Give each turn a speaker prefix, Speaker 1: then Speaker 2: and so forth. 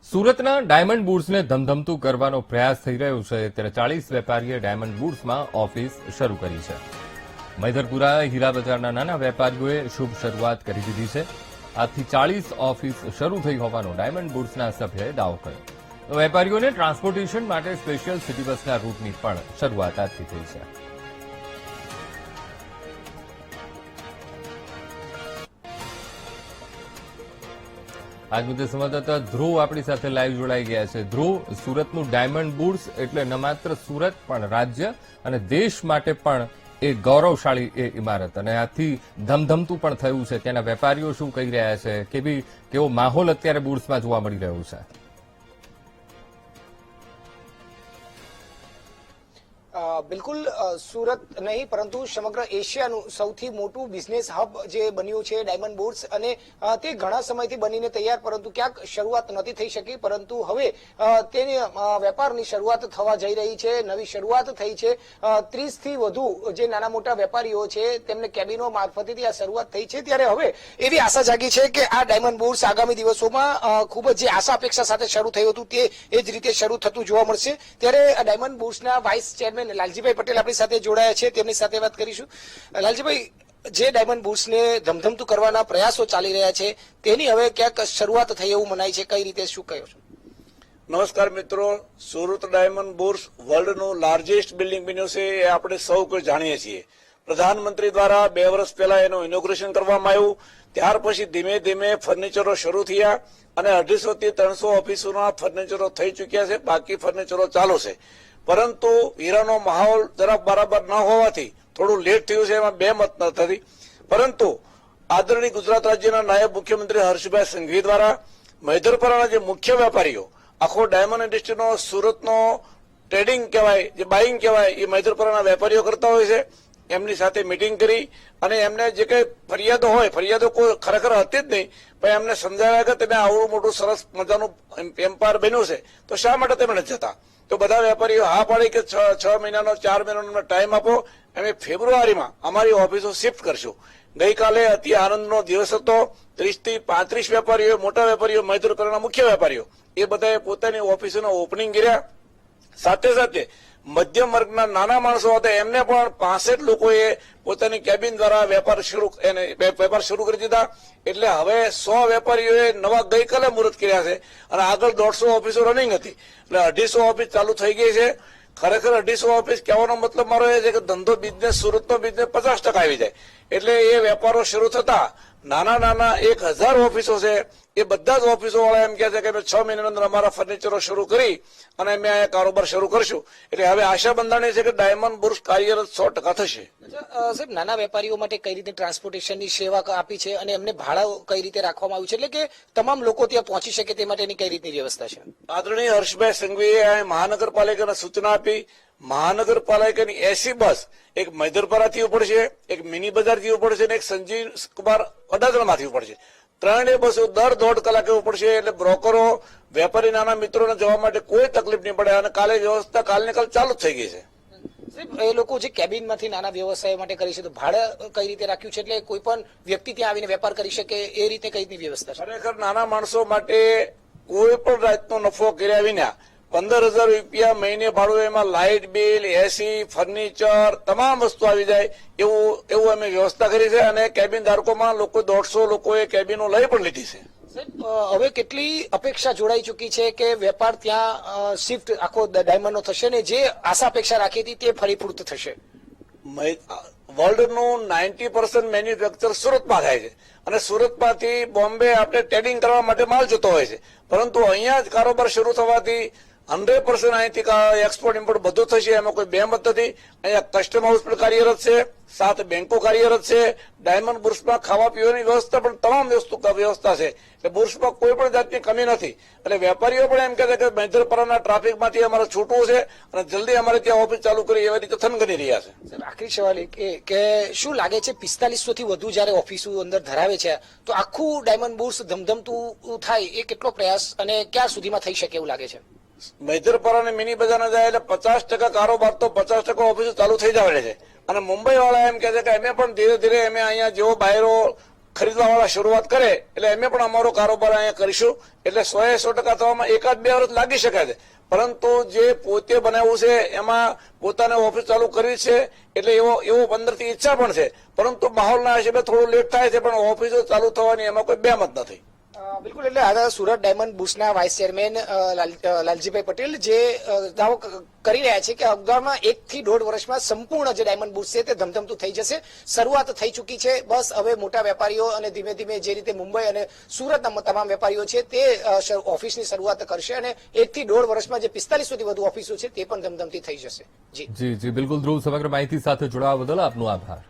Speaker 1: સુરતના ડાયમંડ બુટ્સને ધમધમતું કરવાનો પ્રયાસ થઈ રહ્યો છે ત્યારે 40 વેપારીએ ડાયમંડ બુટ્સમાં ઓફિસ શરૂ કરી છે। મૈધરપુરા હીરા બજારના નાના વેપારીઓએ શુભ શરૂઆત કરી દીધી છે। આજથી 40 ઓફિસ શરૂ થઈ હોવાનો ડાયમંડ બુટ્સના સભ્યએ દાવો કર્યો। તો વેપારીઓને ટ્રાન્સપોર્ટેશન માટે સ્પેશિયલ સિટી બસના રૂટની પણ શરૂઆત આજથી થઈ છે। આજ મુદ્દે સંવાદદાતા ધ્રુવ આપણી સાથે લાઈવ જોડાઈ ગયા છે। ધ્રુવ, સુરતનું ડાયમંડ બુટ્સ એટલે ન માત્ર સુરત પણ રાજ્ય અને દેશ માટે પણ એ ગૌરવશાળી એ ઇમારત અને આથી ધમધમતું પણ થયું છે। ત્યાંના વેપારીઓ શું કહી રહ્યા છે, કેવો માહોલ અત્યારે બુટ્સમાં જોવા મળી રહ્યો છે?
Speaker 2: બિલકુલ સુરત નહીં પરંતુ સમગ્ર એશિયાનું સૌથી મોટું બિઝનેસ હબ જે બન્યું છે ડાયમંડ બુટ્સ અને તે ઘણા સમયથી બનીને તૈયાર પરંતુ ક્યાંક શરૂઆત નથી થઈ શકી, પરંતુ હવે તેની વેપારની શરૂઆત થવા જઈ રહી છે। નવી શરૂઆત થઈ છે। 30 થી વધુ જે નાના મોટા વેપારીઓ છે તેમને કેબિનો મારફતેથી આ શરૂઆત થઈ છે। ત્યારે હવે એવી આશા જાગી છે કે આ ડાયમંડ બુટ્સ આગામી દિવસોમાં ખૂબ જ જે આશા અપેક્ષા સાથે શરૂ થયું હતું તે એ જ રીતે શરૂ થતું જોવા મળશે। ત્યારે આ ડાયમંડ બુટ્સના વાઇસ ચેરમેન લાલજીભાઈ પટેલ આપણી સાથે જોડાયા છે, તેમની સાથે વાત કરીશું। લાલજીભાઈ, જે ડાયમંડ બુટ્સને ધમધમતું કરવાના પ્રયાસો ચાલી રહ્યા છે તેની હવે ક્યાંક શરૂઆત થઈ એવું મનાય છે, કઈ રીતે શું કહો છો?
Speaker 3: નમસ્કાર મિત્રો, સુરત ડાયમંડ બુટ્સ વર્લ્ડનું લાર્જેસ્ટ બિલ્ડિંગ બન્યું છે એ આપણે સૌ કોઈ જાણીએ છીએ। પ્રધાનમંત્રી દ્વારા 2 વર્ષ પહેલા એનું ઇનોગ્રેશન કરવામાં આવ્યું, ત્યાર પછી ધીમે ધીમે ફર્નિચરો શરૂ થયા અને 250 થી 300 ઓફિસોના ફર્નિચરો થઈ ચૂક્યા છે, બાકી ફર્નિચરો ચાલુ છે। પરંતુ હીરાનો માહોલ જરા બરાબર ન હોવાથી થોડું લેટ થયું છે, એમાં બે મત નથી। પરંતુ આદરણીય ગુજરાત રાજ્યના નાયબ મુખ્યમંત્રી હર્ષભાઈ સંઘવી દ્વારા મૈધરપરાના જે મુખ્ય વેપારીઓ, આખો ડાયમંડ ઇન્ડસ્ટ્રીનો સુરતનો ટ્રેડિંગ કહેવાય, જે બાઇંગ કહેવાય, એ મૈધરપરાના વેપારીઓ કરતા હોય છે। એમની સાથે મિટિંગ કરી અને એમને જે કઈ ફરિયાદો હોય, ફરિયાદો કોઈ ખરેખર હતી જ નહીં, પણ એમને સમજાવ્યા કે તમે આવડું મોટું સરસ મજાનું એમ્પાયર બન્યું છે તો શા માટે તમે નથી જતા? તો બધા વેપારીઓ હા પાડી કે 6 મહિનાનો 4 મહિનાનો ટાઈમ આપો, અમે ફેબ્રુઆરીમાં અમારી ઓફિસો શિફ્ટ કરશું। ગઈકાલે અતિ આનંદનો દિવસ હતો। 30 થી 35 વેપારીઓ, મોટા વેપારીઓ, મૈધરપરાના મુખ્ય વેપારીઓ, એ બધાએ પોતાની ઓફિસોનો ઓપનિંગ કર્યા। સાથે સાથે મધ્યમ વર્ગના નાના માણસો હતા એમને પણ 65 લોકોએ પોતાની કેબિન દ્વારા વેપાર શરૂ કરી દીધા। એટલે હવે 100 વેપારીઓએ નવા ગઈકાલે મુહૂર્ત કર્યા છે અને આગળ 150 ઓફિસો રનિંગ હતી, એટલે 250 ઓફિસ ચાલુ થઈ ગઈ છે। ખરેખર 250 ઓફિસ કહેવાનો મતલબ મારો એ છે કે ધંધો બિઝનેસ, સુરતનો બિઝનેસ 50% આવી જાય। એટલે એ વેપારો શરૂ થતા નાના નાના 1000 ઓફિસો છે, એ બધા જ ઓફિસો વાળા એમ કહે છે કે અમે 6 મહિનાની અંદર અમારા ફર્નિચરો શરૂ કરી અને અમે આ કારોબાર શરૂ કરશું। એટલે હવે આશા બંધાણી છે કે ડાયમંડ બુટ્સ કાર્યરત 100% થશે।
Speaker 2: સાહેબ, નાના વેપારીઓ માટે કઈ રીતે ટ્રાન્સપોર્ટેશનની સેવા આપી છે અને એમને ભાડા કઈ રીતે રાખવામાં આવ્યું છે, એટલે કે તમામ લોકો ત્યાં પહોંચી શકે તે માટેની કઈ રીતની વ્યવસ્થા છે?
Speaker 3: આદરણીય હર્ષભાઈ સંઘવીએ મહાનગરપાલિકાને સૂચના આપી, મહાનગરપાલિકાની એસી બસ એક મૈધરપરાથી ઉપડશે, એક મિની બજારથી ઉપડશે અને એક સંજીવ કુમાર અડાજણમાંથી ઉપડશે। 3 બસો દર 1.5 કલાકે ઉપડશે। એટલે બ્રોકરો, વેપારી, નાના મિત્રોને જવા માટે કોઈ તકલીફ નહીં પડે અને કાલે વ્યવસ્થા કાલને કાલ ચાલુ જ થઈ ગઈ છે।
Speaker 2: એ લોકો જે કેબિનમાંથી નાના વ્યવસાય માટે કરી છે તો ભાડા કઈ રીતે રાખ્યું છે, એટલે કોઈ પણ વ્યક્તિ ત્યાં આવીને વેપાર કરી શકે એ રીતે કઈ રીતની વ્યવસ્થા છે?
Speaker 3: ખરેખર નાના માણસો માટે કોઈ પણ જાતનો નફો કર્યા વિના 15,000 રૂપિયા મહિને ભાડું, એમાં લાઇટ બિલ, એસી, ફર્નિચર, તમામ વસ્તુ આવી જાય એવું અમે વ્યવસ્થા કરી છે। અને કેબિન ધારકોમાં લોકો 150 લોકોએ કેબિનો લઈ પણ લીધી છે।
Speaker 2: હવે કેટલી અપેક્ષા જોડાઈ ચૂકી છે કે વેપાર ત્યાં શિફ્ટ આખો ડાયમંડનો થશે ને જે આશા અપેક્ષા રાખી હતી તે ફળીભૂત થશે?
Speaker 3: વર્લ્ડનું 90% મેન્યુફેક્ચર સુરતમાં થાય છે અને સુરતમાંથી બોમ્બે આપણે ટ્રેડિંગ કરવા માટે માલ જતો હોય છે, પરંતુ અહીંયા જ કારોબાર શરૂ થવાથી 100% અહીંથી એક્સપોર્ટ ઇમ્પોર્ટ બધું થશે, એમાં કોઈ બેમત નથી। અહીંયા કસ્ટમ હાઉસ પણ કાર્યરત છે, 7 બેંકો કાર્યરત છે। ડાયમંડ બુટ્સમાં ખાવા પીવાની વ્યવસ્થા પણ તમામ વ્યવસ્થા છે, એટલે બુટ્સમાં કોઈ પણ જાતની કમી નથી। એટલે વેપારીઓ પણ એમ કહે છે કે મૈધરપરાના ટ્રાફિકમાંથી અમારે છૂટવું છે અને જલ્દી અમારે ત્યાં ઓફિસ ચાલુ કરી એવી રીતે થનગની રહ્યા છે।
Speaker 2: આખરી સવાલ કે શું લાગે છે 4500 થી વધુ જયારે ઓફિસો અંદર ધરાવે છે તો આખું ડાયમંડ બુટ્સ ધમધમતું થાય એ કેટલો પ્રયાસ અને ક્યાં સુધીમાં થઈ શકે એવું લાગે છે?
Speaker 3: મૈધરપરા અને મિની બજારના જાય એટલે 50% કારોબાર તો 50% ઓફિસો ચાલુ થઈ જવા છે। અને મુંબઈ વાળા એમ કહે છે કે અમે પણ ધીરે ધીરે અમે અહીંયા જેવો બાયરો ખરીદવાવાળા શરૂઆત કરે એટલે અમે પણ અમારો કારોબાર અહીંયા કરીશું. એટલે 100% થવામાં 1-2 વર્ષ લાગી શકે છે, પરંતુ જે પોતે બનાવ્યું છે એમાં પોતાને ઓફિસ ચાલુ કરવી છે એટલે એવો અંદરથી ઈચ્છા પણ છે, પરંતુ માહોલના હિસાબે થોડું લેટ થાય છે, પણ ઓફિસો ચાલુ થવાની એમાં કોઈ બેમત નથી.
Speaker 2: બિલકુલ, એટલે આ સુરત ડાયમંડ બુર્સના વાઇસ ચેરમેન લાલજીભાઈ પટેલ જે દાવો કરી રહ્યા છે કે અગાઉના 1 થી 1.5 વર્ષમાં સંપૂર્ણ જે ડાયમંડ બુર્સ છે તે ધમધમતું થઈ જશે. શરૂઆત થઈ ચૂકી છે, બસ હવે મોટા વેપારીઓ અને ધીમે ધીમે જે રીતે મુંબઈ અને સુરતના તમામ વેપારીઓ છે તે ઓફિસની શરૂઆત કરશે અને 1 થી 1.5 વર્ષમાં જે 4500 થી વધુ ઓફિસો છે તે પણ ધમધમતી થઈ જશે. જી
Speaker 1: જી બિલકુલ ધ્રુવ, સમગ્ર માહિતી સાથે જોડાવા બદલ આપનો આભાર.